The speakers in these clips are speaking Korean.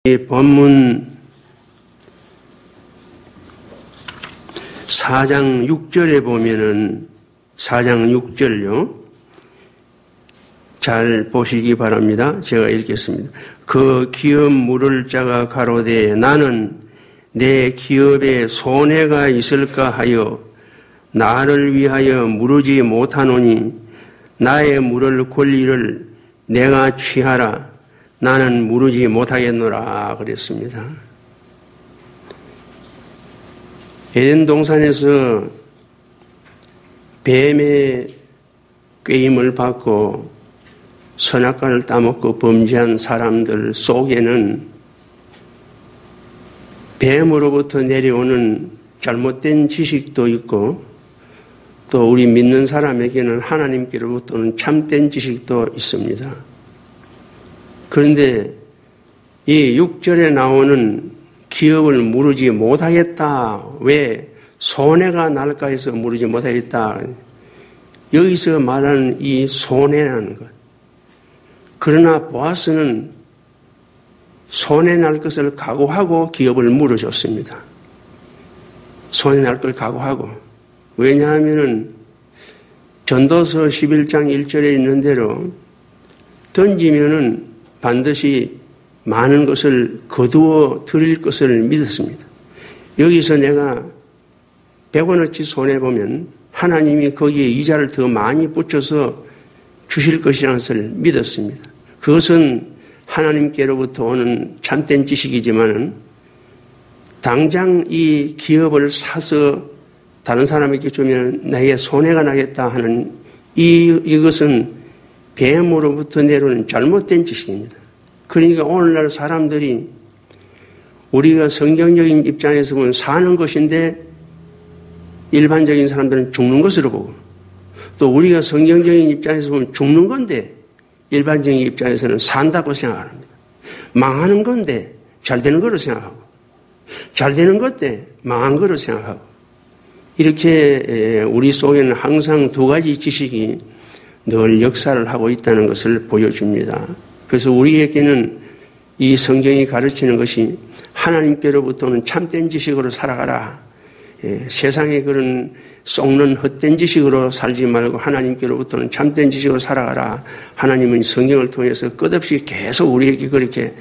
이 본문 4장 6절에 보면은 4장 6절요. 잘 보시기 바랍니다. 제가 읽겠습니다. 그 기업 물을 자가 가로되 나는 내 기업에 손해가 있을까 하여 나를 위하여 물으지 못하노니 나의 물을 권리를 내가 취하라. 나는 물으지 못하겠노라 그랬습니다. 에덴 동산에서 뱀의 꾀임을 받고 선악과를 따먹고 범죄한 사람들 속에는 뱀으로부터 내려오는 잘못된 지식도 있고 또 우리 믿는 사람에게는 하나님께로부터는 참된 지식도 있습니다. 그런데 이 6절에 나오는 기업을 물으지 못하겠다. 왜 손해가 날까 해서 물으지 못하겠다. 여기서 말하는 이 손해라는 것. 그러나 보아스는 손해 날 것을 각오하고 기업을 물어줬습니다. 손해 날 걸 각오하고. 왜냐하면 전도서 11장 1절에 있는 대로 던지면은 반드시 많은 것을 거두어 드릴 것을 믿었습니다. 여기서 내가 100원어치 손해보면 하나님이 거기에 이자를 더 많이 붙여서 주실 것이라는 것을 믿었습니다. 그것은 하나님께로부터 오는 참된 지식이지만은 당장 이 기업을 사서 다른 사람에게 주면 나에게 손해가 나겠다 하는 이것은 뱀으로부터 내려오는 잘못된 지식입니다. 그러니까 오늘날 사람들이 우리가 성경적인 입장에서 보면 사는 것인데 일반적인 사람들은 죽는 것으로 보고 또 우리가 성경적인 입장에서 보면 죽는 건데 일반적인 입장에서는 산다고 생각합니다. 망하는 건데 잘 되는 거로 생각하고 잘 되는 건데 망한 거로 생각하고 이렇게 우리 속에는 항상 두 가지 지식이 늘 역사를 하고 있다는 것을 보여줍니다. 그래서 우리에게는 이 성경이 가르치는 것이 하나님께로부터는 참된 지식으로 살아가라. 세상에 그런 썩는 헛된 지식으로 살지 말고 하나님께로부터는 참된 지식으로 살아가라. 하나님은 성경을 통해서 끝없이 계속 우리에게 그렇게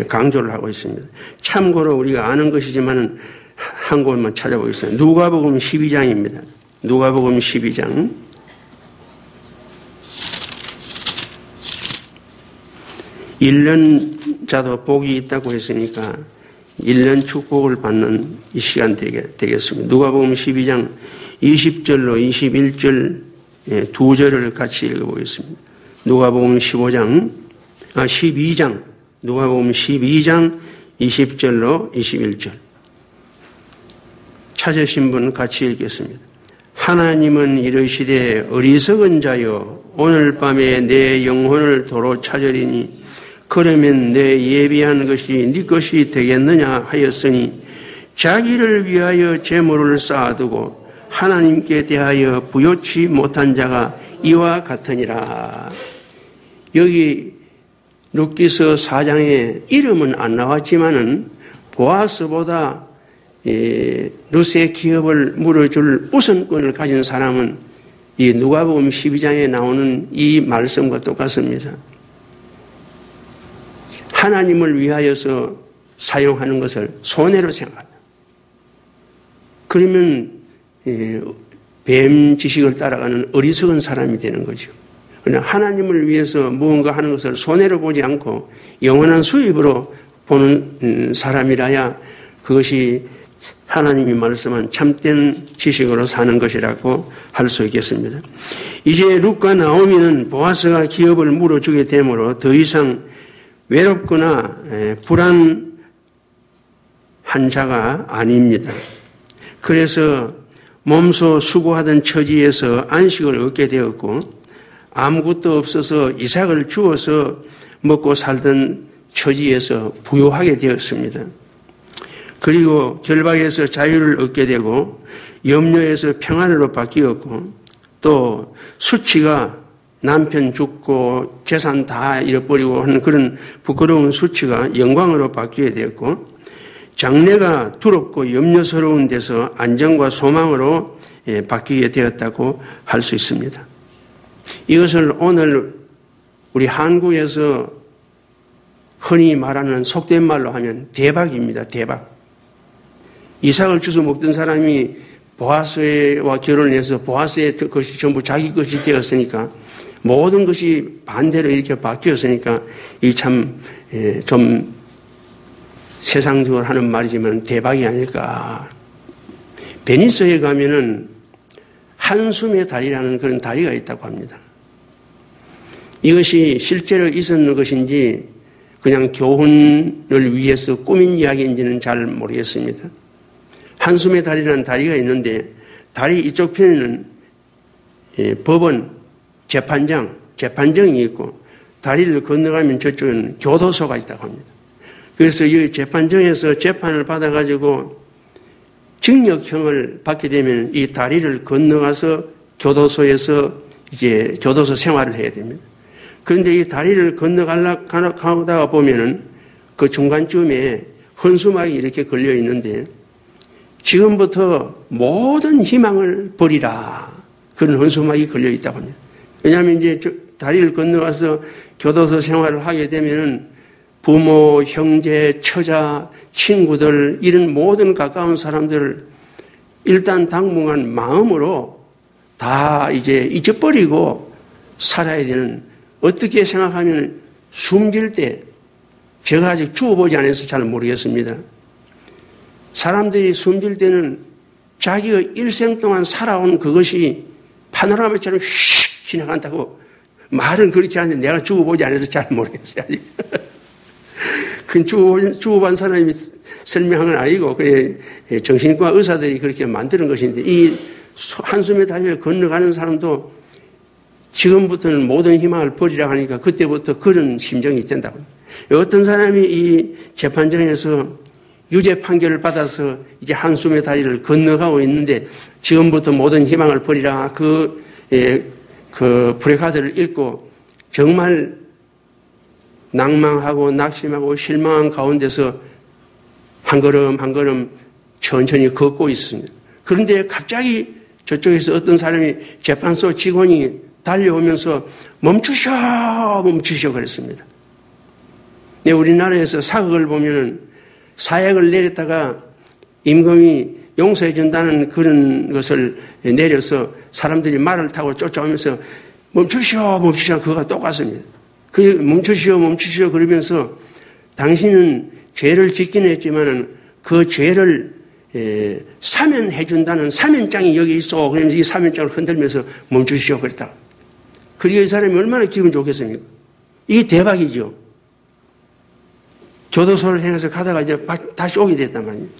강조를 하고 있습니다. 참고로 우리가 아는 것이지만 한 곳만 찾아보겠습니다. 누가복음 12장입니다. 누가복음 12장. 1년자도 복이 있다고 했으니까 1년 축복을 받는 이 시간 되겠습니다. 누가복음 12장 20절로 21절 두 절을 같이 읽어보겠습니다. 누가복음 12장 누가복음 12장 20절로 21절 찾으신 분 같이 읽겠습니다. 하나님은 이르시되 어리석은 자여 오늘 밤에 내 영혼을 도로 찾으리니 그러면 내 예비한 것이 네 것이 되겠느냐 하였으니 자기를 위하여 재물을 쌓아두고 하나님께 대하여 부요치 못한 자가 이와 같으니라. 여기 룻기서 4장에 이름은 안 나왔지만은 보아스보다 룻의 기업을 물어줄 우선권을 가진 사람은 이 누가복음 12장에 나오는 이 말씀과 똑같습니다. 하나님을 위하여서 사용하는 것을 손해로 생각한다. 그러면 뱀 지식을 따라가는 어리석은 사람이 되는 거죠. 그러나 하나님을 위해서 무언가 하는 것을 손해로 보지 않고 영원한 수입으로 보는 사람이라야 그것이 하나님이 말씀한 참된 지식으로 사는 것이라고 할 수 있겠습니다. 이제 룻과 나오미는 보아스가 기업을 물어주게 되므로 더 이상 외롭거나 불안한 자가 아닙니다. 그래서 몸소 수고하던 처지에서 안식을 얻게 되었고 아무것도 없어서 이삭을 주어서 먹고 살던 처지에서 부유하게 되었습니다. 그리고 결박에서 자유를 얻게 되고 염려에서 평안으로 바뀌었고 또 수치가 남편 죽고 재산 다 잃어버리고 하는 그런 부끄러운 수치가 영광으로 바뀌게 되었고, 장래가 두렵고 염려스러운 데서 안정과 소망으로 바뀌게 되었다고 할 수 있습니다. 이것을 오늘 우리 한국에서 흔히 말하는 속된 말로 하면 대박입니다. 대박. 이삭을 주워 먹던 사람이 보아스와 결혼해서 보아스의 것이 전부 자기 것이 되었으니까, 모든 것이 반대로 이렇게 바뀌었으니까 이 참 좀 세상적으로 하는 말이지만 대박이 아닐까. 베니스에 가면은 한숨의 다리라는 그런 다리가 있다고 합니다. 이것이 실제로 있었는 것인지 그냥 교훈을 위해서 꾸민 이야기인지는 잘 모르겠습니다. 한숨의 다리라는 다리가 있는데, 다리 이쪽 편에는 법원, 재판정이 있고, 다리를 건너가면 저쪽에는 교도소가 있다고 합니다. 그래서 이 재판정에서 재판을 받아가지고 징역형을 받게 되면 이 다리를 건너가서 교도소에서 이제 교도소 생활을 해야 됩니다. 그런데 이 다리를 건너가다가 보면은 그 중간쯤에 헌수막이 이렇게 걸려 있는데, 지금부터 모든 희망을 버리라. 그런 헌수막이 걸려 있다고 합니다. 왜냐하면 이제 다리를 건너가서 교도소 생활을 하게 되면은 부모, 형제, 처자, 친구들, 이런 모든 가까운 사람들을 일단 당분간 마음으로 다 이제 잊어버리고 살아야 되는, 어떻게 생각하면 숨질 때, 제가 아직 죽어보지 않아서 잘 모르겠습니다. 사람들이 숨질 때는 자기가 일생 동안 살아온 그것이 파노라마처럼 휙 지나간다고 말은 그렇게 하는데, 내가 죽어보지 않아서 잘 모르겠어요. 아직. 그 죽어본 사람이 설명한 건 아니고, 그래, 정신과 의사들이 그렇게 만드는 것인데, 이 한숨의 다리를 건너가는 사람도 지금부터는 모든 희망을 버리라 하니까 그때부터 그런 심정이 된다고. 어떤 사람이 이 재판정에서 유죄 판결을 받아서 이제 한숨의 다리를 건너가고 있는데, 지금부터 모든 희망을 버리라, 그 프레카드를 읽고 정말 낭망하고 낙심하고 실망한 가운데서 한 걸음 한 걸음 천천히 걷고 있습니다. 그런데 갑자기 저쪽에서 어떤 사람이, 재판소 직원이 달려오면서 멈추셔 그랬습니다. 네, 우리나라에서 사극을 보면은 사약을 내렸다가 임금이 용서해 준다는 그런 것을 내려서 사람들이 말을 타고 쫓아오면서 멈추시오 그거가 똑같습니다. 그 멈추시오 그러면서 당신은 죄를 짓긴 했지만은 그 죄를 사면해 준다는 사면장이 여기 있어. 그러면서 이 사면장을 흔들면서 멈추시오 그랬다. 그리고 이 사람이 얼마나 기분 좋겠습니까? 이게 대박이죠. 교도소를 향해서 가다가 이제 다시 오게 됐단 말입니다.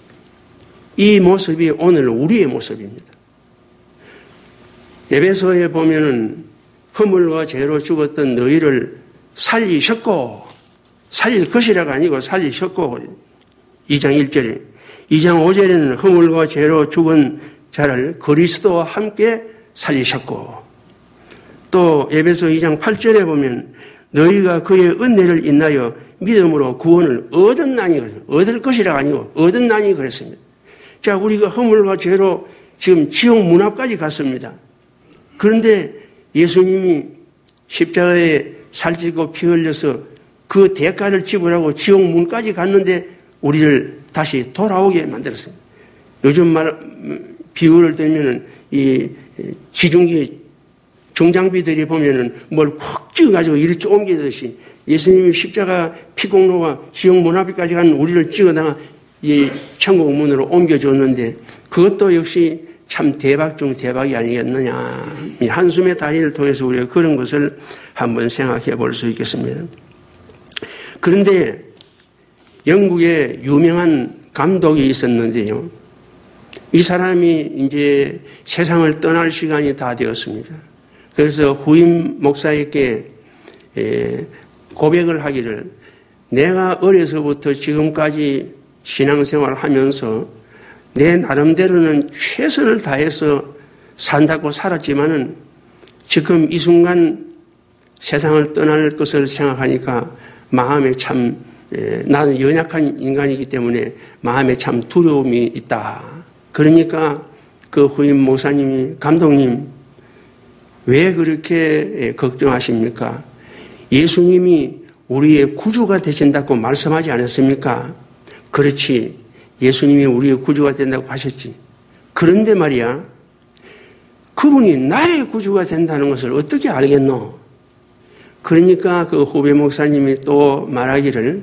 이 모습이 오늘 우리의 모습입니다. 에베소에 보면은 허물과 죄로 죽었던 너희를 살리셨고, 살릴 것이라가 아니고 살리셨고, 2장 1절에. 2장 5절에는 허물과 죄로 죽은 자를 그리스도와 함께 살리셨고, 또 에베소 2장 8절에 보면 너희가 그의 은혜를 인하여 믿음으로 구원을 얻었나니, 얻을 것이라가 아니고 얻었나니 그랬습니다. 자, 우리가 허물과 죄로 지금 지옥 문 앞까지 갔습니다. 그런데 예수님이 십자가에 살찌고 피 흘려서 그 대가를 지불하고 지옥 문까지 갔는데 우리를 다시 돌아오게 만들었습니다. 요즘 비유를 들면은 이 지중기 중장비들이 보면은 뭘 훅 찍어가지고 이렇게 옮기듯이 예수님이 십자가 피공로와 지옥 문 앞까지 간 우리를 찍어다가 이 천국 문으로 옮겨줬는데, 그것도 역시 참 대박 중 대박이 아니겠느냐. 이 한숨의 다리를 통해서 우리가 그런 것을 한번 생각해 볼 수 있겠습니다. 그런데 영국에 유명한 감독이 있었는데요. 이 사람이 이제 세상을 떠날 시간이 다 되었습니다. 그래서 후임 목사에게 고백을 하기를, 내가 어려서부터 지금까지 신앙생활을 하면서 내 나름대로는 최선을 다해서 산다고 살았지만은 지금 이 순간 세상을 떠날 것을 생각하니까 마음에 참 나는 연약한 인간이기 때문에 마음에 참 두려움이 있다. 그러니까 그 후임 목사님이 감독님 왜 그렇게 걱정하십니까? 예수님이 우리의 구주가 되신다고 말씀하지 않았습니까? 그렇지. 예수님이 우리의 구주가 된다고 하셨지. 그런데 말이야. 그분이 나의 구주가 된다는 것을 어떻게 알겠노? 그러니까 그 후배 목사님이 또 말하기를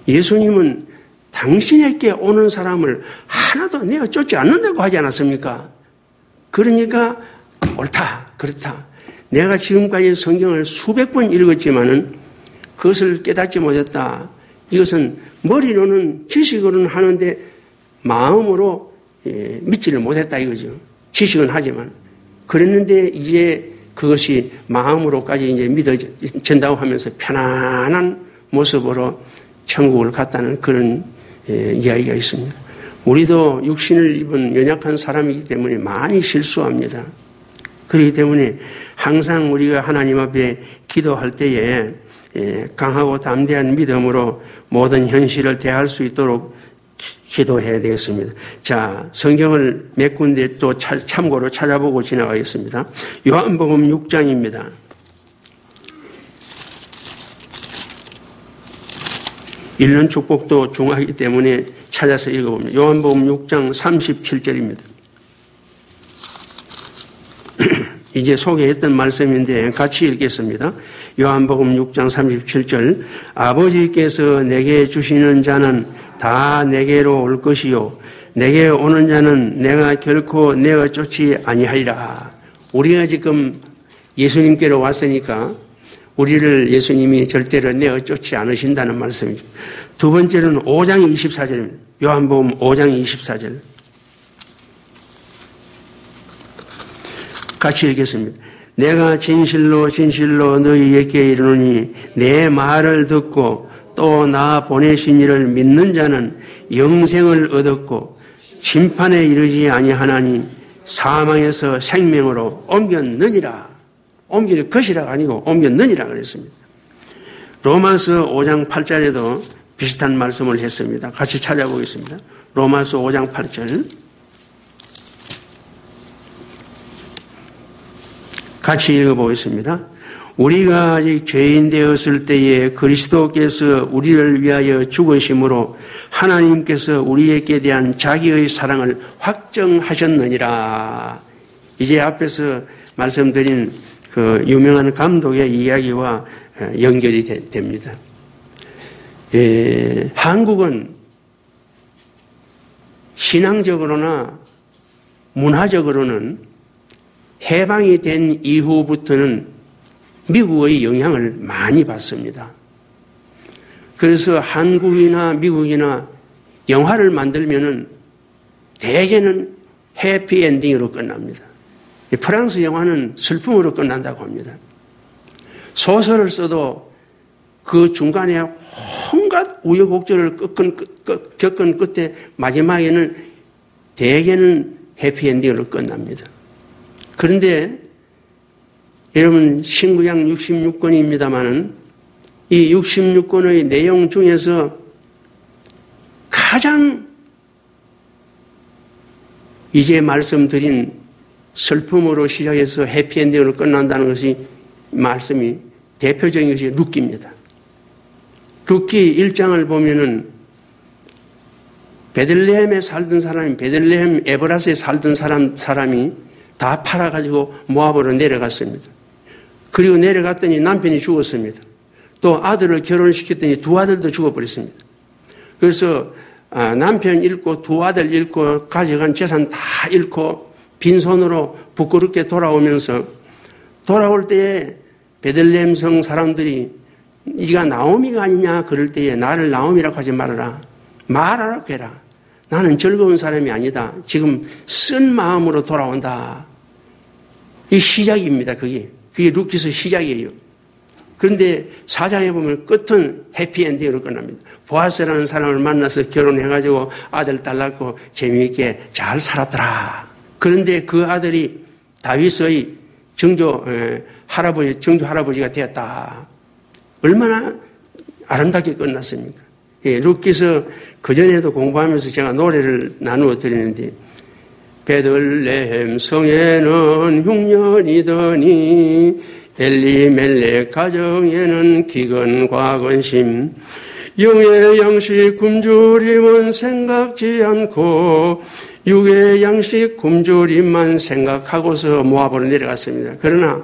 예수님은 당신에게 오는 사람을 하나도 내어 쫓지 않는다고 하지 않았습니까? 그러니까 옳다, 그렇다. 내가 지금까지 성경을 수백 번 읽었지만은 그것을 깨닫지 못했다. 이것은 머리로는 지식으로는 하는데 마음으로 믿지를 못했다 이거죠. 지식은 하지만. 그랬는데 이제 그것이 마음으로까지 이제 믿어진다고 하면서 편안한 모습으로 천국을 갔다는 그런 이야기가 있습니다. 우리도 육신을 입은 연약한 사람이기 때문에 많이 실수합니다. 그렇기 때문에 항상 우리가 하나님 앞에 기도할 때에 강하고 담대한 믿음으로 모든 현실을 대할 수 있도록 기도해야 되겠습니다. 자, 성경을 몇 군데 또 참고로 찾아보고 지나가겠습니다. 요한복음 6장입니다. 읽는 축복도 중요하기 때문에 찾아서 읽어봅니다. 요한복음 6장 37절입니다. 이제 소개했던 말씀인데 같이 읽겠습니다. 요한복음 6장 37절 아버지께서 내게 주시는 자는 다 내게로 올 것이요 내게 오는 자는 내가 결코 내어 쫓지 아니하리라. 우리가 지금 예수님께로 왔으니까 우리를 예수님이 절대로 내어 쫓지 않으신다는 말씀이죠. 두 번째는 5장 24절입니다. 요한복음 5장 24절 같이 읽겠습니다. 내가 진실로 진실로 너희에게 이르노니 내 말을 듣고 또 나 보내신 이를 믿는 자는 영생을 얻었고 심판에 이르지 아니하나니 사망에서 생명으로 옮겼느니라. 옮길 것이라가 아니고 옮겼느니라 그랬습니다. 로마서 5장 8절에도 비슷한 말씀을 했습니다. 같이 찾아보겠습니다. 로마서 5장 8절 같이 읽어보겠습니다. 우리가 아직 죄인 되었을 때에 그리스도께서 우리를 위하여 죽으심으로 하나님께서 우리에게 대한 자기의 사랑을 확정하셨느니라. 이제 앞에서 말씀드린 그 유명한 감독의 이야기와 연결이 됩니다. 한국은 신앙적으로나 문화적으로는 해방이 된 이후부터는 미국의 영향을 많이 받습니다. 그래서 한국이나 미국이나 영화를 만들면은 대개는 해피엔딩으로 끝납니다. 프랑스 영화는 슬픔으로 끝난다고 합니다. 소설을 써도 그 중간에 온갖 우여곡절을 겪은 끝에 마지막에는 대개는 해피엔딩으로 끝납니다. 그런데 여러분 신구약 66권입니다마는 이 66권의 내용 중에서 가장 이제 말씀드린 슬픔으로 시작해서 해피엔딩으로 끝난다는 것이 말씀이 대표적인 것이 룻기입니다. 룻기 1장을 보면은 베들레헴에 살던 사람이 베들레헴 에브라스에 살던 사람이 다 팔아가지고 모압으로 내려갔습니다. 그리고 내려갔더니 남편이 죽었습니다. 또 아들을 결혼시켰더니 두 아들도 죽어버렸습니다. 그래서 남편 잃고 두 아들 잃고 가져간 재산 다 잃고 빈손으로 부끄럽게 돌아오면서 돌아올 때에 베들레헴 성 사람들이 네가 나오미가 아니냐 그럴 때에 나를 나오미라고 하지 말아라. 말하라고 해라. 나는 즐거운 사람이 아니다. 지금 쓴 마음으로 돌아온다. 이 시작입니다. 그게 룻기서 시작이에요. 그런데 사장에 보면 끝은 해피엔딩으로 끝납니다. 보아스라는 사람을 만나서 결혼해가지고 아들 딸 낳고 재미있게 잘 살았더라. 그런데 그 아들이 다윗의 정조 할아버지가 되었다. 얼마나 아름답게 끝났습니까? 예, 룻기서 그전에도 공부하면서 제가 노래를 나누어 드리는데, 베들레헴 성에는 흉년이더니 엘리멜렉 가정에는 기근과 근심, 영의 양식 굶주림은 생각지 않고 육의 양식 굶주림만 생각하고서 모압으로 내려갔습니다. 그러나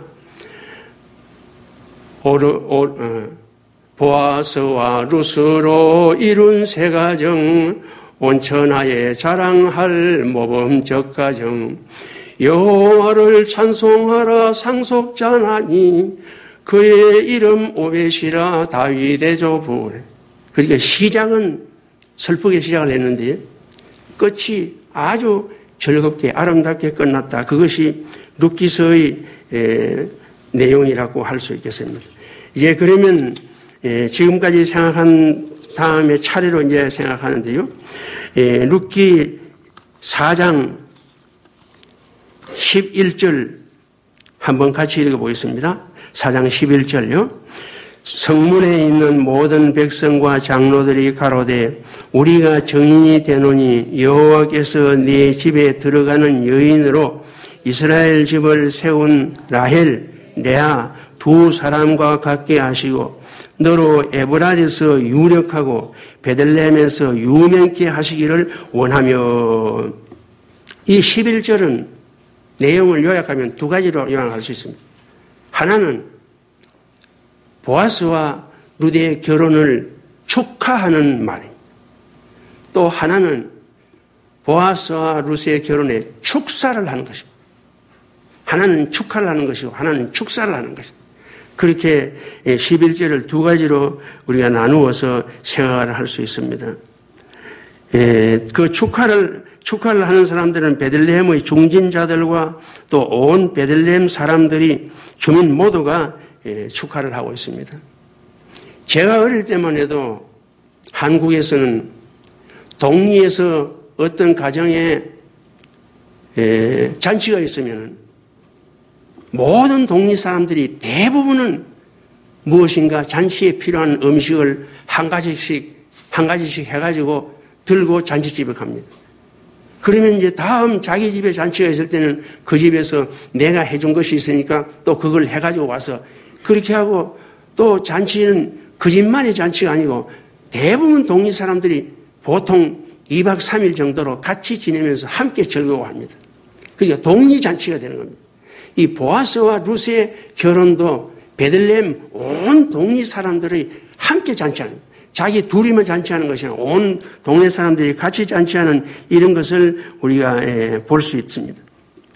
보아스와 룻으로 이룬 세 가정, 온 천하에 자랑할 모범적 가정, 여호와를 찬송하라 상속자나니 그의 이름 오벳이라 다윗의 조부. 그러니까 시작은 슬프게 시작을 했는데 끝이 아주 즐겁게 아름답게 끝났다. 그것이 룻기서의 내용이라고 할 수 있겠습니다. 이제 그러면 지금까지 생각한 다음에 차례로 이제 생각하는데요. 룻기 4장 11절 한번 같이 읽어보겠습니다. 4장 11절요. 성문에 있는 모든 백성과 장로들이 가로되 우리가 정인이 되노니 여호와께서 네 집에 들어가는 여인으로 이스라엘 집을 세운 라헬, 레아 두 사람과 같게 하시고 너로 에브라디에서 유력하고 베들레헴에서 유명케 하시기를 원하며. 이 11절은 내용을 요약하면 두 가지로 요약할 수 있습니다. 하나는 보아스와 룻의 결혼을 축하하는 말입니다. 또 하나는 보아스와 룻의 결혼에 축사를 하는 것입니다. 하나는 축하를 하는 것이고 하나는 축사를 하는 것입니다. 그렇게 11절을 두 가지로 우리가 나누어서 생각을 할 수 있습니다. 그 축하를 하는 사람들은 베들레헴의 중진자들과 또 온 베들레헴 사람들이 주민 모두가 축하를 하고 있습니다. 제가 어릴 때만 해도 한국에서는 동리에서 어떤 가정에 잔치가 있으면 모든 동리 사람들이 대부분은 무엇인가 잔치에 필요한 음식을 한 가지씩 해가지고 들고 잔치집에 갑니다. 그러면 이제 다음 자기 집에 잔치가 있을 때는 그 집에서 내가 해준 것이 있으니까 또 그걸 해가지고 와서 그렇게 하고, 또 잔치는 그 집만의 잔치가 아니고 대부분 동리 사람들이 보통 2박 3일 정도로 같이 지내면서 함께 즐거워합니다. 그러니까 동리 잔치가 되는 겁니다. 이 보아스와 룻의 결혼도 베들레헴 온 동리 사람들이 함께 잔치하는, 자기 둘이만 잔치하는 것이 아니라 온 동네 사람들이 같이 잔치하는 이런 것을 우리가 볼 수 있습니다.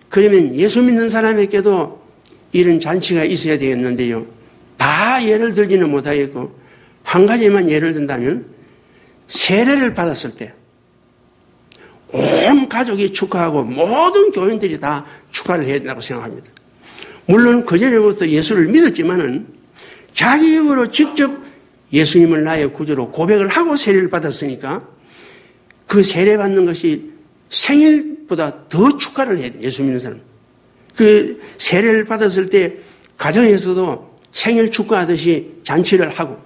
그러면 예수 믿는 사람에게도 이런 잔치가 있어야 되겠는데요. 다 예를 들지는 못하겠고 한 가지만 예를 든다면 세례를 받았을 때 온 가족이 축하하고 모든 교인들이 다 축하를 해야 된다고 생각합니다. 물론 그전에부터 예수를 믿었지만은 자기 입으로 직접 예수님을 나의 구주로 고백을 하고 세례를 받았으니까 그 세례 받는 것이 생일보다 더 축하를 해야 돼요. 예수 믿는 사람. 그 세례를 받았을 때 가정에서도 생일 축하하듯이 잔치를 하고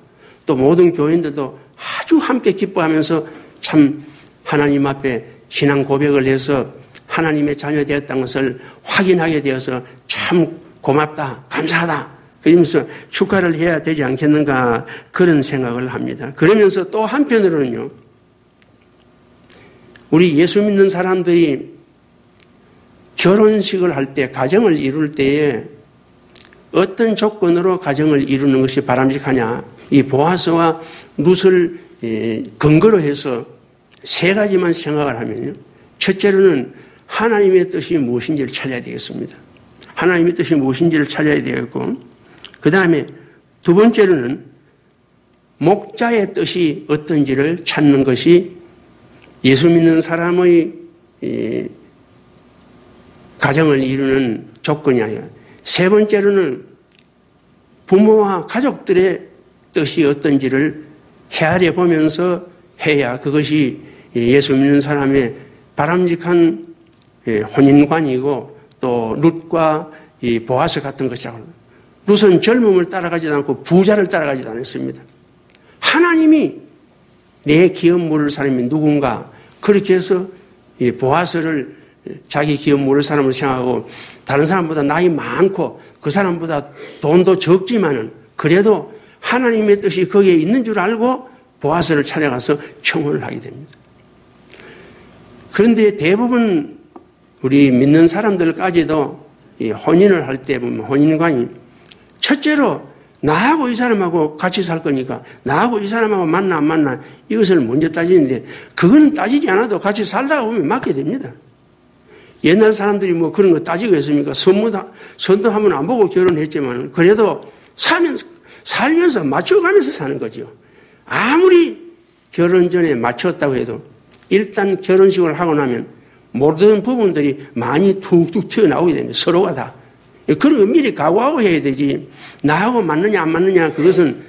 또 모든 교인들도 아주 함께 기뻐하면서 참 하나님 앞에 신앙 고백을 해서 하나님의 자녀 되었다는 것을 확인하게 되어서 참 고맙다, 감사하다 그러면서 축하를 해야 되지 않겠는가 그런 생각을 합니다. 그러면서 또 한편으로는요. 우리 예수 믿는 사람들이 결혼식을 할 때, 가정을 이룰 때에 어떤 조건으로 가정을 이루는 것이 바람직하냐. 이 보아스와 룻을 근거로 해서 세 가지만 생각을 하면요. 첫째로는 하나님의 뜻이 무엇인지를 찾아야 되겠습니다. 하나님의 뜻이 무엇인지를 찾아야 되겠고, 그 다음에 두 번째로는 목자의 뜻이 어떤지를 찾는 것이 예수 믿는 사람의 가정을 이루는 조건이 아니라, 세 번째로는 부모와 가족들의 뜻이 어떤지를 헤아려 보면서 해야 그것이 예수 믿는 사람의 바람직한 혼인관이고 또 룻과 이 보아스 같은 것이라고. 룻은 젊음을 따라가지도 않고 부자를 따라가지도 않았습니다. 하나님이 내 기업 모를 사람이 누군가 그렇게 해서 이 보아스를 자기 기업 모를 사람을 생각하고 다른 사람보다 나이 많고 그 사람보다 돈도 적지만은 그래도 하나님의 뜻이 거기에 있는 줄 알고 보아스를 찾아가서 청혼을 하게 됩니다. 그런데 대부분 우리 믿는 사람들까지도 이 혼인을 할 때 보면 혼인관이 첫째로 나하고 이 사람하고 같이 살 거니까 나하고 이 사람하고 만나 안 만나 이것을 먼저 따지는데 그거는 따지지 않아도 같이 살다가 보면 맞게 됩니다. 옛날 사람들이 뭐 그런 거 따지고 했습니까? 선도 한번 안 보고 결혼했지만 그래도 살면서 맞춰가면서 사는 거죠. 아무리 결혼 전에 맞췄다고 해도 일단 결혼식을 하고 나면 모든 부분들이 많이 툭툭 튀어나오게 됩니다. 서로가 다. 그런 거 미리 각오하고 해야 되지. 나하고 맞느냐 안 맞느냐 그것은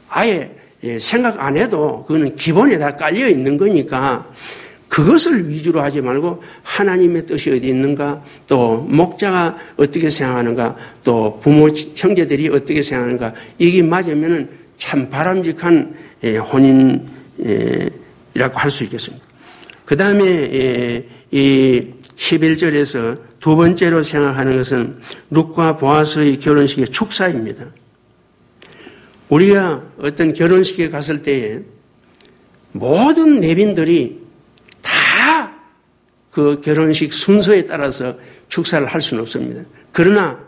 아예 생각 안 해도 그거는 기본에 다 깔려 있는 거니까 그것을 위주로 하지 말고 하나님의 뜻이 어디 있는가, 또 목자가 어떻게 생각하는가, 또 부모 형제들이 어떻게 생각하는가, 이게 맞으면 참 바람직한 혼인이라고 할 수 있겠습니다. 그 다음에 이 11절에서 두 번째로 생각하는 것은 룻과 보아스의 결혼식의 축사입니다. 우리가 어떤 결혼식에 갔을 때에 모든 내빈들이 다 그 결혼식 순서에 따라서 축사를 할 수는 없습니다. 그러나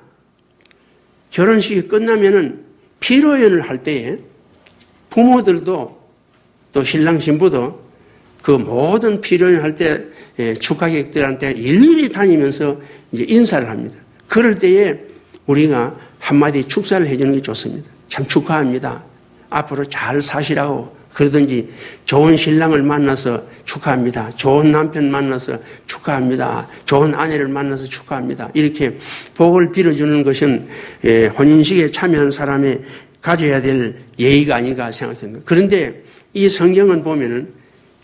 결혼식이 끝나면은 피로연을 할 때에 부모들도 또 신랑 신부도 그 모든 피로연 할 때 축하객들한테 일일이 다니면서 이제 인사를 합니다. 그럴 때에 우리가 한마디 축사를 해주는 게 좋습니다. 참 축하합니다. 앞으로 잘 사시라고 그러든지 좋은 신랑을 만나서 축하합니다. 좋은 남편 만나서 축하합니다. 좋은 아내를 만나서 축하합니다. 이렇게 복을 빌어주는 것은 혼인식에 참여한 사람의 가져야 될 예의가 아닌가 생각됩니다. 그런데 이 성경은 보면은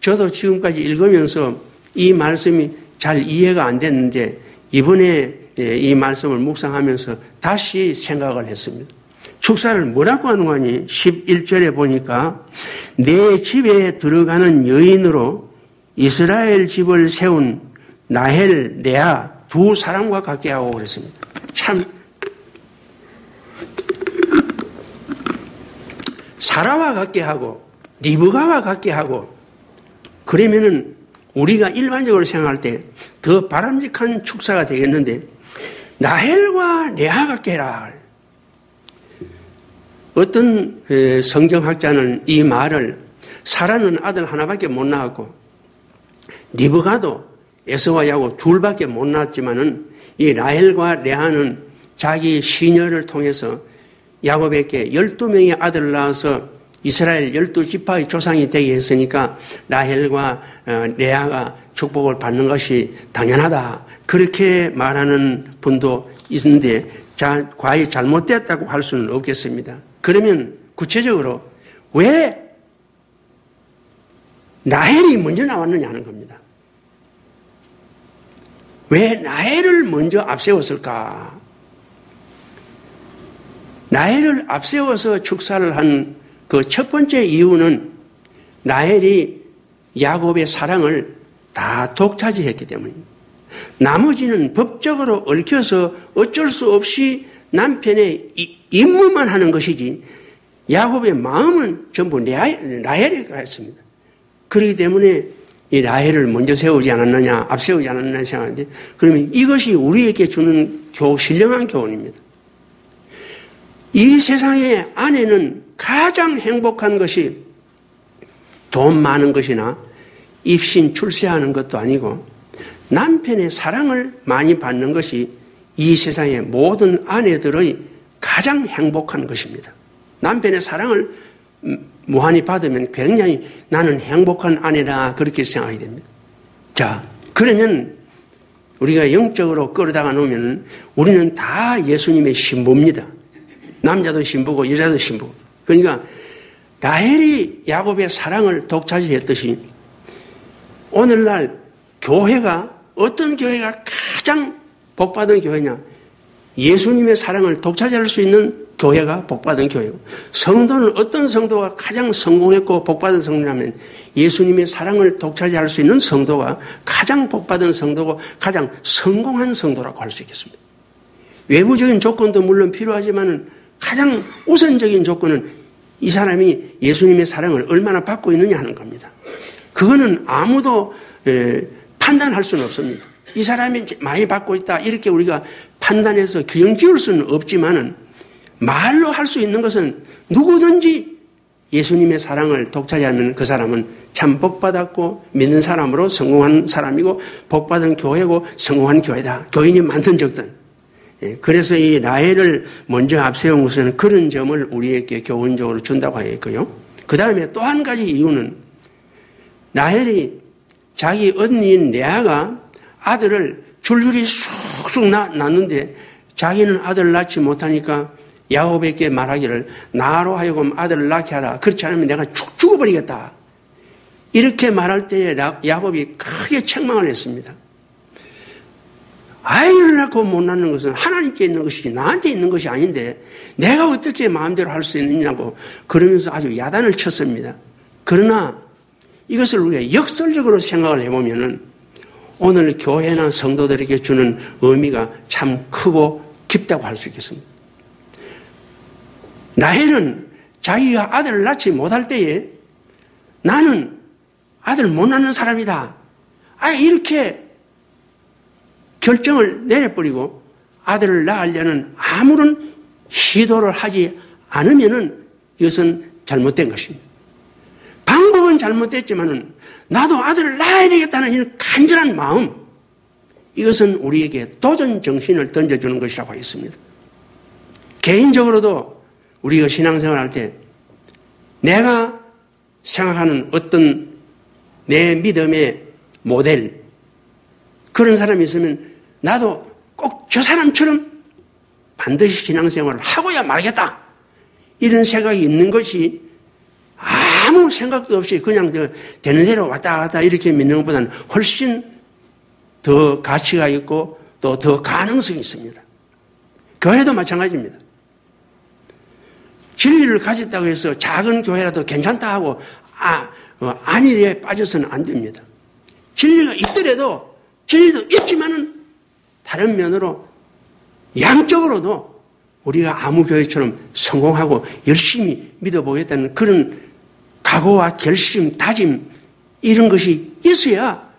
저도 지금까지 읽으면서 이 말씀이 잘 이해가 안 됐는데 이번에 이 말씀을 묵상하면서 다시 생각을 했습니다. 축사를 뭐라고 하는 거니? 11절에 보니까 내 집에 들어가는 여인으로 이스라엘 집을 세운 라헬, 레아 두 사람과 같게 하고 그랬습니다. 참 사라와 같게 하고 리브가와 같게 하고 그러면은 우리가 일반적으로 생각할 때 더 바람직한 축사가 되겠는데 라헬과 레아 같게 해라. 어떤 성경학자는 이 말을 사라는 아들 하나밖에 못 낳았고 리브가도 에서와 야곱 둘밖에 못 낳았지만은 이 라헬과 레아는 자기 시녀를 통해서 야곱에게 12명의 아들을 낳아서 이스라엘 12지파의 조상이 되게 했으니까 라헬과 레아가 축복을 받는 것이 당연하다. 그렇게 말하는 분도 있는데 과연 잘못됐다고 할 수는 없겠습니다. 그러면 구체적으로 왜 라헬이 먼저 나왔느냐 하는 겁니다. 왜 라헬을 먼저 앞세웠을까? 라헬을 앞세워서 축사를 한 그 첫 번째 이유는 라헬이 야곱의 사랑을 다 독차지했기 때문입니다. 나머지는 법적으로 얽혀서 어쩔 수 없이 남편의 임무만 하는 것이지 야곱의 마음은 전부 라헬에가 있습니다. 그렇기 때문에 이 라헬을 먼저 세우지 않았느냐, 앞세우지 않았느냐 생각하는데 그러면 이것이 우리에게 주는 신령한 교훈입니다. 이 세상의 아내는 가장 행복한 것이 돈 많은 것이나 입신 출세하는 것도 아니고 남편의 사랑을 많이 받는 것이 이 세상의 모든 아내들의 가장 행복한 것입니다. 남편의 사랑을 무한히 받으면 굉장히 나는 행복한 아내라 그렇게 생각이 됩니다. 자, 그러면 우리가 영적으로 끌어다가 놓으면 우리는 다 예수님의 신부입니다. 남자도 신부고 여자도 신부고. 그러니까 라헬이 야곱의 사랑을 독차지했듯이 오늘날 교회가 어떤 교회가 가장 복받은 교회냐? 예수님의 사랑을 독차지할 수 있는 교회가 복받은 교회고, 성도는 어떤 성도가 가장 성공했고 복받은 성도냐면 예수님의 사랑을 독차지할 수 있는 성도가 가장 복받은 성도고 가장 성공한 성도라고 할 수 있겠습니다. 외부적인 조건도 물론 필요하지만 가장 우선적인 조건은 이 사람이 예수님의 사랑을 얼마나 받고 있느냐 하는 겁니다. 그거는 아무도 판단할 수는 없습니다. 이 사람이 많이 받고 있다 이렇게 우리가 판단해서 규정 지을 수는 없지만은 말로 할 수 있는 것은 누구든지 예수님의 사랑을 독차지하면 그 사람은 참 복받았고 믿는 사람으로 성공한 사람이고 복받은 교회고 성공한 교회다. 교인이 많든 적든. 그래서 이 라헬을 먼저 앞세운 것은 그런 점을 우리에게 교훈적으로 준다고 하였고요. 그 다음에 또 한 가지 이유는 라헬이 자기 언니인 레아가 아들을 줄줄이 쑥쑥 낳는데 자기는 아들을 낳지 못하니까 야곱에게 말하기를 나로 하여금 아들을 낳게 하라. 그렇지 않으면 내가 죽 죽어버리겠다. 이렇게 말할 때에 야곱이 크게 책망을 했습니다. 아이를 낳고 못 낳는 것은 하나님께 있는 것이지 나한테 있는 것이 아닌데 내가 어떻게 마음대로 할 수 있느냐고 그러면서 아주 야단을 쳤습니다. 그러나 이것을 우리가 역설적으로 생각을 해보면은 오늘 교회나 성도들에게 주는 의미가 참 크고 깊다고 할 수 있겠습니다. 라헬은 자기가 아들을 낳지 못할 때에 나는 아들 못 낳는 사람이다. 이렇게 결정을 내려버리고 아들을 낳으려는 아무런 시도를 하지 않으면은 이것은 잘못된 것입니다. 방법은 잘못됐지만은 나도 아들을 낳아야 되겠다는 이런 간절한 마음, 이것은 우리에게 도전 정신을 던져주는 것이라고 하겠습니다. 개인적으로도 우리가 신앙생활할 때 내가 생각하는 어떤 내 믿음의 모델, 그런 사람이 있으면 나도 꼭 저 사람처럼 반드시 신앙생활을 하고야 말겠다. 이런 생각이 있는 것이 아무 생각도 없이 그냥 되는 대로 왔다 갔다 이렇게 믿는 것보다는 훨씬 더 가치가 있고 또 더 가능성이 있습니다. 교회도 마찬가지입니다. 진리를 가졌다고 해서 작은 교회라도 괜찮다 하고 안일에 빠져서는 안 됩니다. 진리가 있더라도 진리도 있지만은 다른 면으로 양적으로도 우리가 아무 교회처럼 성공하고 열심히 믿어보겠다는 그런 각오와 결심, 다짐 이런 것이 있어야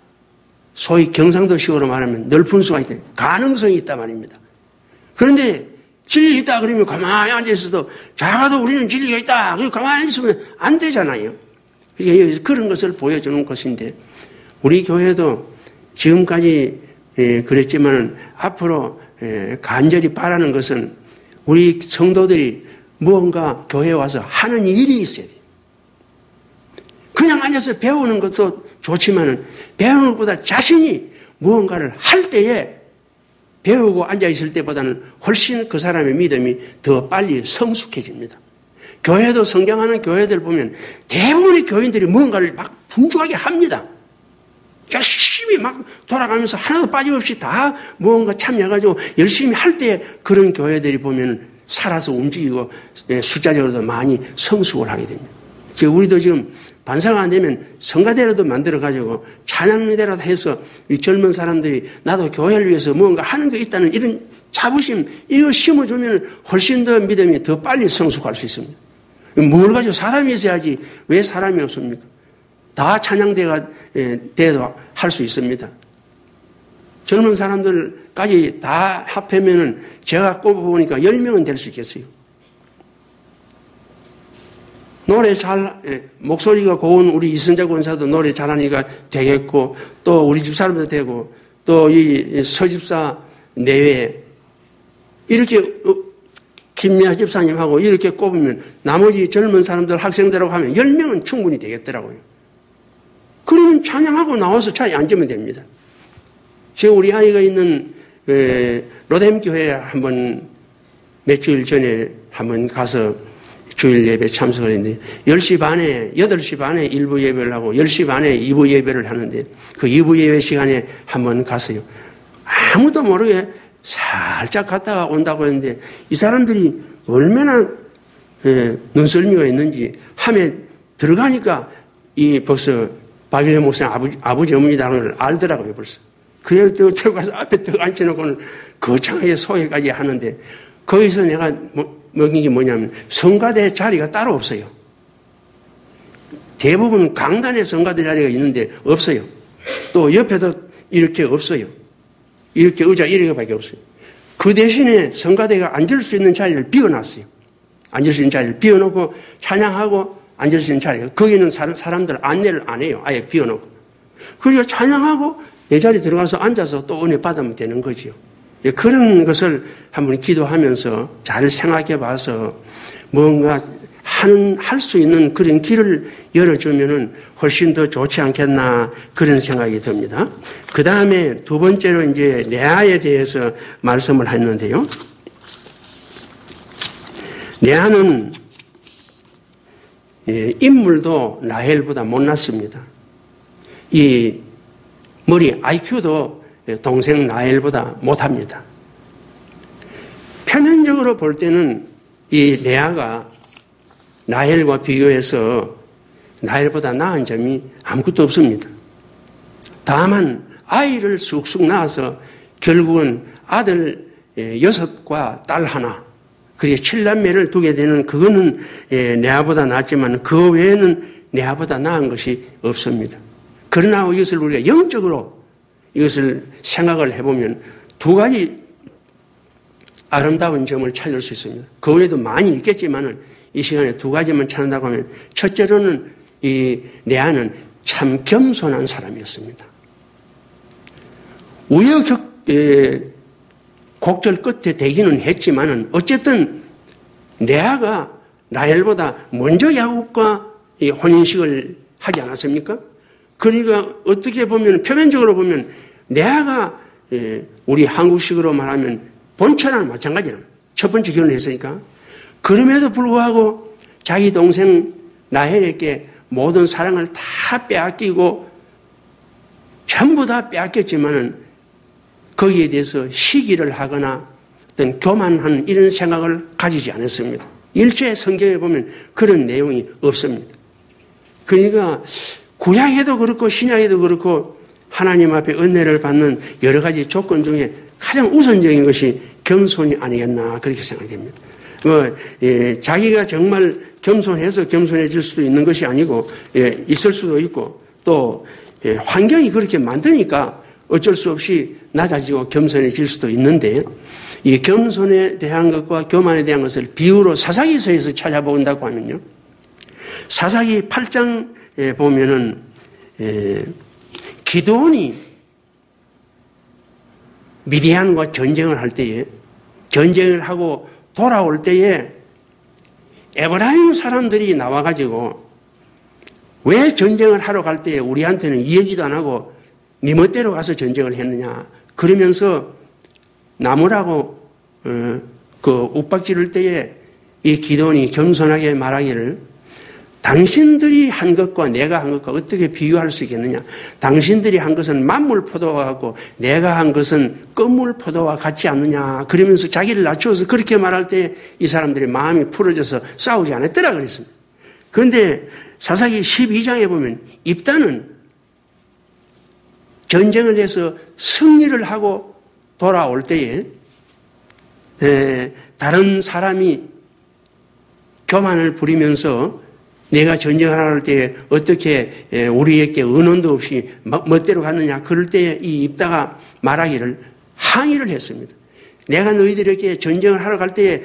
소위 경상도식으로 말하면 넓은 수가 있다. 가능성이 있단 말입니다. 그런데 진리가 있다 그러면 가만히 앉아있어도 작아도 우리는 진리가 있다. 가만히 있으면 안 되잖아요. 그러니까 그런 것을 보여주는 것인데 우리 교회도 지금까지 그랬지만 앞으로 간절히 바라는 것은 우리 성도들이 무언가 교회에 와서 하는 일이 있어야 돼요. 그냥 앉아서 배우는 것도 좋지만 배우는 것보다 자신이 무언가를 할 때에 배우고 앉아있을 때보다는 훨씬 그 사람의 믿음이 더 빨리 성숙해집니다. 교회도 성장하는 교회들 보면 대부분의 교인들이 무언가를 막 분주하게 합니다. 열심히 막 돌아가면서 하나도 빠짐없이 다 무언가 참여해가지고 열심히 할 때 그런 교회들이 보면 살아서 움직이고 숫자적으로도 많이 성숙을 하게 됩니다. 우리도 지금 반사가 안 되면 성가대라도 만들어가지고 찬양대라도 해서 이 젊은 사람들이 나도 교회를 위해서 무언가 하는 게 있다는 이런 자부심, 이거 심어주면 훨씬 더 믿음이 더 빨리 성숙할 수 있습니다. 뭘 가지고 사람이 있어야지 왜 사람이 없습니까? 다 찬양대가 돼도 할 수 있습니다. 젊은 사람들까지 다 합하면은 제가 꼽아보니까 10명은 될 수 있겠어요. 노래 목소리가 고운 우리 이선자 권사도 노래 잘하니까 되겠고, 또 우리 집 사람도 되고, 또 이 서집사 내외, 이렇게 김미아 집사님하고 이렇게 꼽으면 나머지 젊은 사람들 학생들하고 하면 10명은 충분히 되겠더라고요. 그러면 찬양하고 나와서 자리에 앉으면 됩니다. 지금 우리 아이가 있는 로뎀교회에 한번 며칠 전에 한번 가서 주일 예배 참석을 했는데 10시 반에 8시 반에 1부 예배를 하고 10시 반에 2부 예배를 하는데 그 2부 예배 시간에 한번 갔어요. 아무도 모르게 살짝 갔다가 온다고 했는데 이 사람들이 얼마나 눈썰미가 있는지 함에 들어가니까 이 벌써 박일래 목사님 아버지 어머니라는 걸 알더라고요 벌써. 그래서 들어가서 앞에 딱 앉혀놓고는 거창하게 소개까지 하는데 거기서 내가 먹인 게 뭐냐면 성가대 자리가 따로 없어요. 대부분 강단에 성가대 자리가 있는데 없어요. 또 옆에도 이렇게 없어요. 이렇게 의자 이렇게밖에 없어요. 그 대신에 성가대가 앉을 수 있는 자리를 비워놨어요. 앉을 수 있는 자리를 비워놓고 찬양하고 앉을 수 있는 자리가 거기는 사람들 안내를 안 해요. 아예 비워놓고. 그리고 찬양하고 내 자리 들어가서 앉아서 또 은혜 받으면 되는 거죠. 그런 것을 한번 기도하면서 잘 생각해 봐서 뭔가 할 수 있는 그런 길을 열어주면은 훨씬 더 좋지 않겠나 그런 생각이 듭니다. 그 다음에 두 번째로 이제 레아에 대해서 말씀을 했는데요. 레아는 인물도 라헬보다 못났습니다. 이 머리 IQ도 동생 라헬보다 못합니다. 표면적으로 볼 때는 이 레아가 라헬과 비교해서 라헬보다 나은 점이 아무것도 없습니다. 다만 아이를 쑥쑥 낳아서 결국은 아들 6과 딸 하나, 그리고 7남매를 두게 되는 그거는 레아보다 낫지만 그 외에는 레아보다 나은 것이 없습니다. 그러나 이것을 우리가 영적으로 이것을 생각을 해보면 두 가지 아름다운 점을 찾을 수 있습니다. 그 외에도 많이 있겠지만은 이 시간에 두 가지만 찾는다고 하면 첫째로는 이 레아는 참 겸손한 사람이었습니다. 곡절 끝에 되기는 했지만은 어쨌든 레아가 라헬보다 먼저 야곱과 혼인식을 하지 않았습니까? 그러니까 어떻게 보면 표면적으로 보면 레아가 우리 한국식으로 말하면 본처랑 마찬가지랍니다. 첫 번째 결혼을 했으니까. 그럼에도 불구하고 자기 동생 라헬에게 모든 사랑을 다 빼앗기고 전부 다 빼앗겼지만은 거기에 대해서 시기를 하거나 어떤 교만한 이런 생각을 가지지 않았습니다. 일체 성경에 보면 그런 내용이 없습니다. 그러니까 구약에도 그렇고 신약에도 그렇고 하나님 앞에 은혜를 받는 여러 가지 조건 중에 가장 우선적인 것이 겸손이 아니겠나 그렇게 생각됩니다. 자기가 정말 겸손해서 겸손해질 수도 있는 것이 아니고, 있을 수도 있고, 또, 환경이 그렇게 만드니까 어쩔 수 없이 낮아지고 겸손해질 수도 있는데, 이 겸손에 대한 것과 교만에 대한 것을 비유로 사사기서에서 찾아본다고 하면요. 사사기 8장에 보면은, 기드온이 미디안과 전쟁을 할 때에, 전쟁을 하고 돌아올 때에 에브라임 사람들이 나와가지고 왜 전쟁을 하러 갈 때에 우리한테는 이 얘기도 안 하고 네 멋대로 가서 전쟁을 했느냐 그러면서 나무라고 그 욱박지를 때에 이 기드온이 겸손하게 말하기를 당신들이 한 것과 내가 한 것과 어떻게 비교할 수 있겠느냐. 당신들이 한 것은 만물 포도와 같고 내가 한 것은 껌물 포도와 같지 않느냐. 그러면서 자기를 낮추어서 그렇게 말할 때 이 사람들의 마음이 풀어져서 싸우지 않았더라 그랬습니다. 그런데 사사기 12장에 보면 입단은 전쟁을 해서 승리를 하고 돌아올 때에 다른 사람이 교만을 부리면서 내가 전쟁을 할 때 어떻게 우리에게 은원도 없이 멋대로 갔느냐. 그럴 때 이 입다가 말하기를 항의를 했습니다. 내가 너희들에게 전쟁을 하러 갈 때에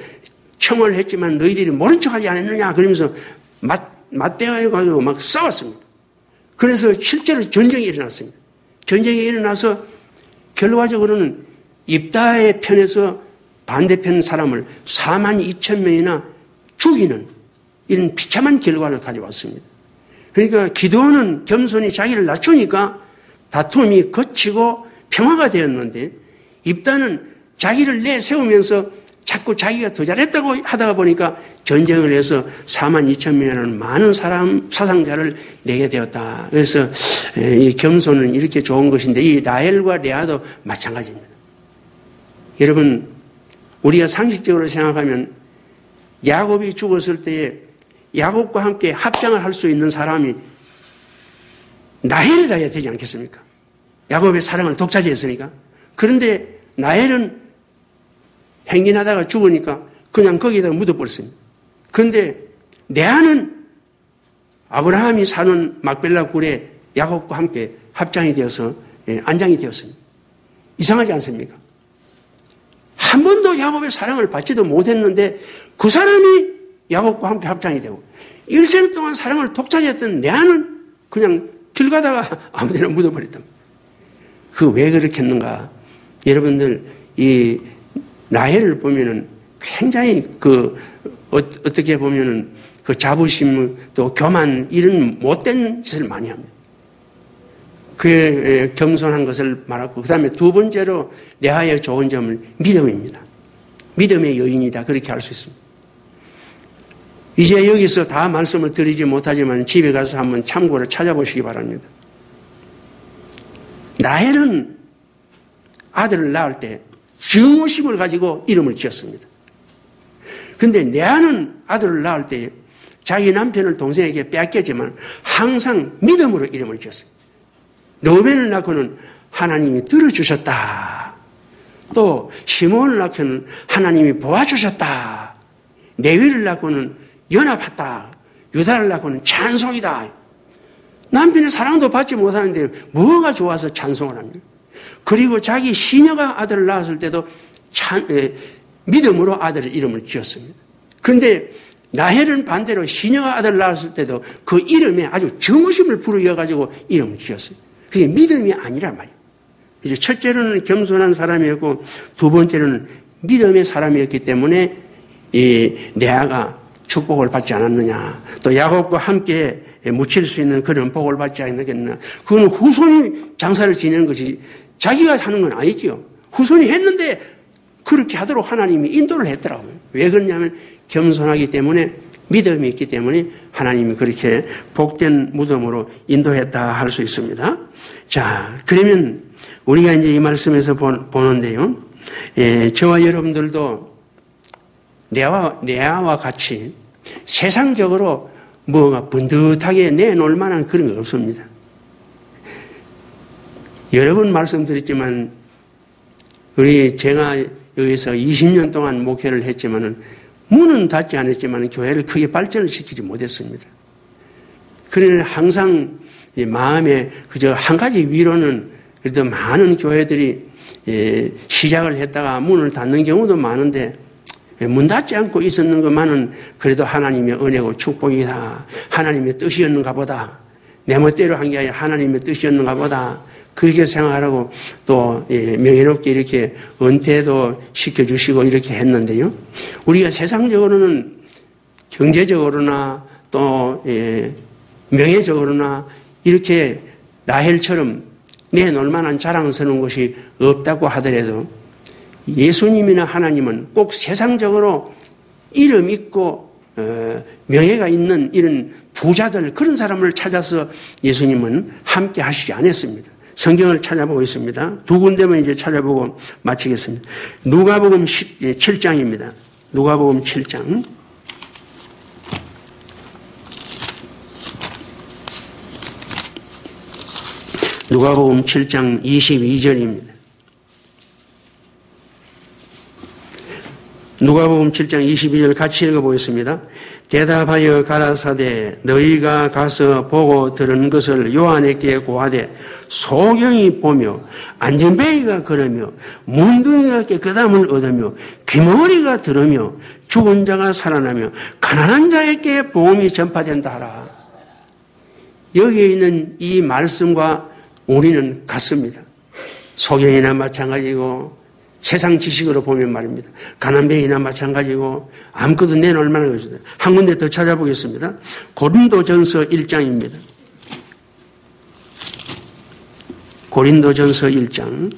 청을 했지만 너희들이 모른 척하지 않았느냐. 그러면서 맞대가지고 막 싸웠습니다. 그래서 실제로 전쟁이 일어났습니다. 전쟁이 일어나서 결과적으로는 입다의 편에서 반대편 사람을 42,000명이나 죽이는 이런 비참한 결과를 가져왔습니다. 그러니까 기드온은 겸손히 자기를 낮추니까 다툼이 거치고 평화가 되었는데 입다는 자기를 내세우면서 자꾸 자기가 더 잘했다고 하다 보니까 전쟁을 해서 42,000명이라는 많은 사상자를 내게 되었다. 그래서 이 겸손은 이렇게 좋은 것인데 이 라헬과 레아도 마찬가지입니다. 여러분, 우리가 상식적으로 생각하면 야곱이 죽었을 때에 야곱과 함께 합장을 할 수 있는 사람이 라헬이 가야 되지 않겠습니까? 야곱의 사랑을 독차지했으니까. 그런데 라헬은 행진하다가 죽으니까 그냥 거기에다 묻어버렸습니다. 그런데 레아는 아브라함이 사는 막벨라 굴에 야곱과 함께 합장이 되어서 안장이 되었습니다. 이상하지 않습니까? 한 번도 야곱의 사랑을 받지도 못했는데 그 사람이 야곱과 함께 합장이 되고 일생 동안 사랑을 독차지했던 레아는 그냥 길 가다가 아무데나 묻어버렸다. 그 왜 그렇게 했는가? 여러분들 이 라헬을 보면은 굉장히 어떻게 보면은 그 자부심 또 교만 이런 못된 짓을 많이 합니다. 그 겸손한 것을 말하고 그 다음에 두 번째로 레아의 좋은 점은 믿음입니다. 믿음의 여인이다 그렇게 할 수 있습니다. 이제 여기서 다 말씀을 드리지 못하지만 집에 가서 한번 참고로 찾아보시기 바랍니다. 라헬은 아들을 낳을 때 증오심을 가지고 이름을 지었습니다. 그런데 레아는 아들을 낳을 때 자기 남편을 동생에게 뺏겼지만 항상 믿음으로 이름을 지었습니다. 르우벤을 낳고는 하나님이 들어주셨다. 또 시몬을 낳고는 하나님이 도와주셨다. 레위를 낳고는 연합했다. 유다를 낳고는 찬송이다. 남편의 사랑도 받지 못하는데 뭐가 좋아서 찬송을 합니까? 그리고 자기 시녀가 아들을 낳았을 때도 믿음으로 아들의 이름을 지었습니다. 그런데 라헬은 반대로 시녀가 아들을 낳았을 때도 그 이름에 아주 정오심을 불어이어가지고 이름을 지었어요. 그게 믿음이 아니란 말이에요. 이제 첫째로는 겸손한 사람이었고 두 번째로는 믿음의 사람이었기 때문에 이 레아가 축복을 받지 않았느냐. 또 야곱과 함께 묻힐 수 있는 그런 복을 받지 않겠느냐. 그건 후손이 장사를 지내는 것이 자기가 하는 건 아니지요. 후손이 했는데 그렇게 하도록 하나님이 인도를 했더라고요. 왜 그러냐면 겸손하기 때문에 믿음이 있기 때문에 하나님이 그렇게 복된 무덤으로 인도했다 할 수 있습니다. 자, 그러면 우리가 이제 이 말씀에서 보는데요. 저와 여러분들도 레아와 같이 세상적으로 뭐가 번듯하게 내놓을 만한 그런 게 없습니다. 여러 번 말씀드렸지만 제가 여기서 20년 동안 목회를 했지만은 문은 닫지 않았지만 교회를 크게 발전을 시키지 못했습니다. 그러나 항상 마음에 그저 한 가지 위로는 그래도 많은 교회들이 시작을 했다가 문을 닫는 경우도 많은데 문 닫지 않고 있었는 것만은 그래도 하나님의 은혜고 축복이다. 하나님의 뜻이었는가 보다. 내 멋대로 한 게 아니라 하나님의 뜻이었는가 보다. 그렇게 생각하라고 또 명예롭게 이렇게 은퇴도 시켜주시고 이렇게 했는데요. 우리가 세상적으로는 경제적으로나 또 명예적으로나 이렇게 라헬처럼 내놓을 만한 자랑스러운 것이 없다고 하더라도 예수님이나 하나님은 꼭 세상적으로 이름 있고 명예가 있는 이런 부자들 그런 사람을 찾아서 예수님은 함께 하시지 않았습니다. 성경을 찾아보고 있습니다. 두 군데만 이제 찾아보고 마치겠습니다. 누가복음 7장입니다. 누가복음 7장. 누가복음 7장 22절입니다. 누가복음 7장 22절 같이 읽어보겠습니다. 대답하여 가라사대 너희가 가서 보고 들은 것을 요한에게 고하되 소경이 보며 안전뱅이가 걸으며 문둥이가 깨끗함을 얻으며 귀머리가 들으며 죽은 자가 살아나며 가난한 자에게 복음이 전파된다 하라. 여기에 있는 이 말씀과 우리는 같습니다. 소경이나 마찬가지고 세상 지식으로 보면 말입니다. 가난뱅이나 마찬가지고 아무것도 내놓을 만한 것이다. 한 군데 더 찾아보겠습니다. 고린도전서 1장입니다. 고린도전서 1장.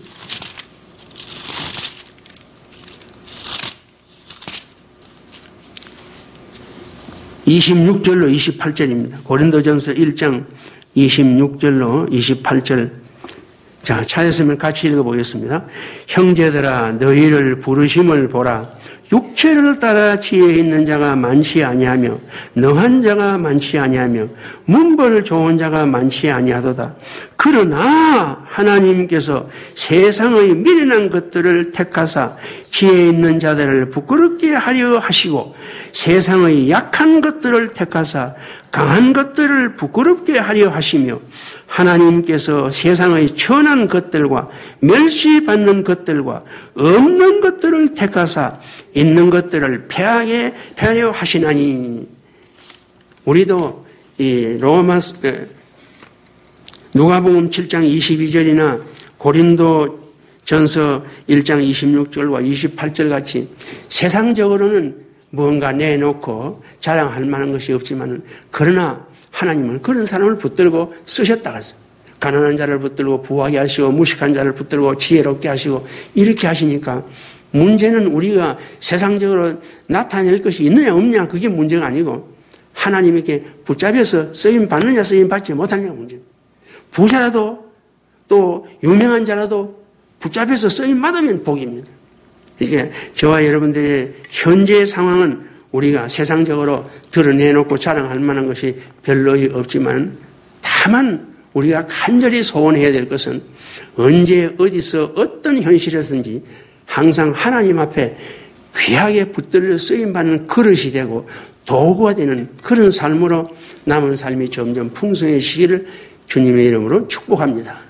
(26절로 28절입니다) 고린도전서 1장 26절로 28절 자, 찾았으면 같이 읽어보겠습니다. 형제들아 너희를 부르심을 보라. 육체를 따라 지혜 있는 자가 많지 아니하며 능한 자가 많지 아니하며 문벌 좋은 자가 많지 아니하도다. 그러나 하나님께서 세상의 미련한 것들을 택하사 지혜 있는 자들을 부끄럽게 하려 하시고 세상의 약한 것들을 택하사 강한 것들을 부끄럽게 하려 하시며 하나님께서 세상의 천한 것들과 멸시받는 것들과 없는 것들을 택하사 있는 것들을 패하게 하려 하시나니. 우리도 이 누가복음 7장 22절이나 고린도전서 1장 26절과 28절 같이 세상적으로는 무언가 내놓고 자랑할 만한 것이 없지만 그러나 하나님은 그런 사람을 붙들고 쓰셨다 그랬어요. 가난한 자를 붙들고 부하게 하시고 무식한 자를 붙들고 지혜롭게 하시고 이렇게 하시니까 문제는 우리가 세상적으로 나타낼 것이 있느냐 없느냐 그게 문제가 아니고 하나님에게 붙잡혀서 쓰임 받느냐 쓰임 받지 못하느냐가 문제입니다. 부자라도 또 유명한 자라도 붙잡혀서 쓰임 받으면 복입니다. 이게 저와 여러분들의 현재의 상황은 우리가 세상적으로 드러내놓고 자랑할 만한 것이 별로 없지만 다만 우리가 간절히 소원해야 될 것은 언제 어디서 어떤 현실에서든지 항상 하나님 앞에 귀하게 붙들려 쓰임받는 그릇이 되고 도구가 되는 그런 삶으로 남은 삶이 점점 풍성해지기를 주님의 이름으로 축복합니다.